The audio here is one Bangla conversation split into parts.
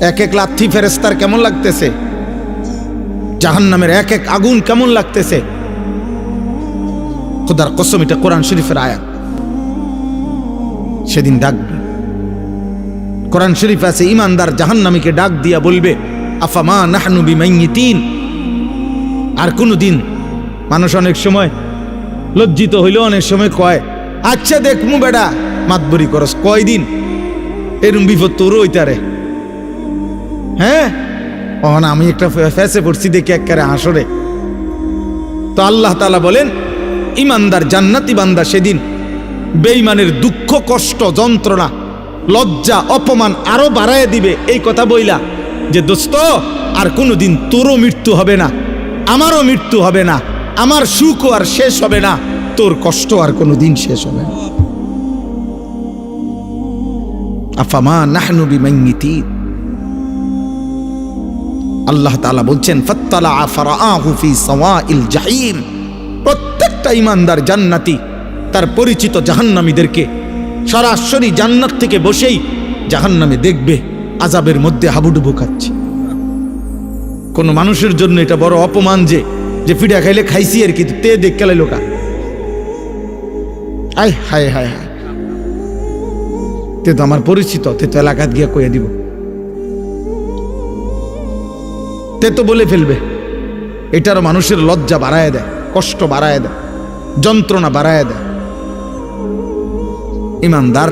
এক এক লাথি ফেরেস্তার কেমন লাগতেছে, জাহান্নামের এক এক আগুন কেমন লাগতেছে। খোদার কসম, এটা কোরআন শরীফের আয়াত। সেদিন ডাকবে, কোরআন শরীফ আছে, ইমানদার জাহান্নামীকে ডাক দিয়া বলবে, আফামা নাহনু বিমাইয়িতিন। আর কোনদিন মানুষ অনেক সময় লজ্জিত হইল, অনেক সময় কয়, আচ্ছা দেখমু বেটা মাতবরি করস, কয়দিন এরম বিপদ তোরও হইতারে। হ্যাঁ, না আমি একটা ফেসে পড়ছি দেখি একেবারে হাসরে। তো আল্লাহ তাআলা বলেন, ইমানদার জান্নাতি বান্দা সেদিন বেঈমানের দুঃখ কষ্ট যন্ত্রণা লজ্জা অপমান আরো বাড়ায় দিবে এই কথা বইলা যে দোস্ত আর কোনোদিন তোরও মৃত্যু হবে না, আমারও মৃত্যু হবে না, আমার সুখও আর শেষ হবে না, তোর কষ্ট আর কোনোদিন শেষ হবে না। আফামা নাহনু বিমাইয়িতিন। আল্লাহ তাআলা বলছেন, ফাত্তালা ফারাআহু ফি সাওয়াইল জাহিম। প্রত্যেকটা ইমানদার জান্নাতি তার পরিচিত জাহান্নামীদেরকে সরাসরি জান্নাত থেকে বসেই জাহান্নামে দেখবে আযাবের মধ্যে হাবুডুবু খাচ্ছে। কোন মানুষের জন্য এটা বড় অপমান যে পিঠা খাইলে খাইছি আর কি, তে দেখ গেলে লোকা আয় হায় হায় হায়, তে তো আমার পরিচিত, তে তো এলাকাত গিয়া কয়ে দিব, তে তো বলে ফেলবে। এটারও মানুষের লজ্জা বাড়ায় দেয়, কষ্ট বাড়ায় দেয়, যন্ত্রণা বাড়ায় দেয়। ইমানদার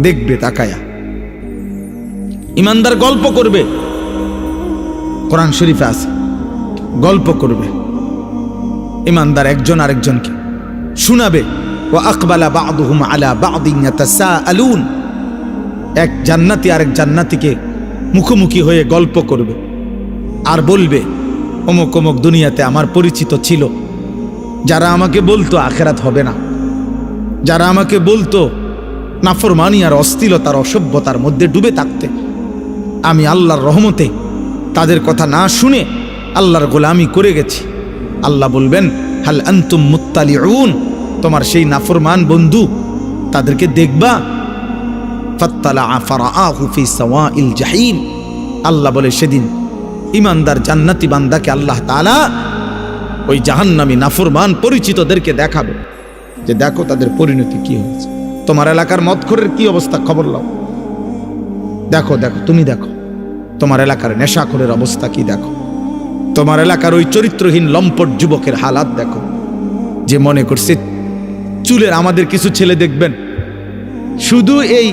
দেখবে তাকায়া, ইমানদার গল্প করবে, কোরআন শরীফে আছে, গল্প করবে। ইমানদার একজন আরেকজনকে শোনাবে, ওয়া আকবালা বা'দুহুম আলা বা'দিন ইয়াতাসাআলুন। এক জান্নাতি আরেক জান্নাতিকে মুখোমুখি হয়ে গল্প করবে আর বলবে, অমুক অমুক দুনিয়াতে আমার পরিচিত ছিল, যারা আমাকে বলতো আখিরাত হবে না, যারা আমাকে বলতো নাফরমানি আর অশ্লীলতার অসভ্যতার মধ্যে ডুবে থাকতে, আমি আল্লাহর রহমতে তাদের কথা না শুনে আল্লাহর গোলামি করে গেছি। আল্লাহ বলবেন, হাল আনতুম মুত্তালিউন, তোমার সেই নাফরমান বন্ধু তাদেরকে দেখবা। ফাত্তালা ফারাআহু ফি সাওয়াইল জাহিম। আল্লাহ বলে সেদিন ইমানদার জান্নাতি বান্দাকে আল্লাহ তাআলা ওই জাহান্নামী নাফরমান পরিচিতদেরকে দেখাবে যে দেখো তাদের পরিণতি কি হয়েছে। তোমার এলাকার মদখোরের কি অবস্থা খবর লাও, দেখো দেখো, তুমি দেখো তোমার এলাকার নেশাখোরের অবস্থা কি, দেখো তোমার এলাকার ওই চরিত্রহীন লম্পট যুবকের হালাত দেখো, যে মনে করছে চুলের। আমাদের কিছু ছেলে দেখবেন শুধু এই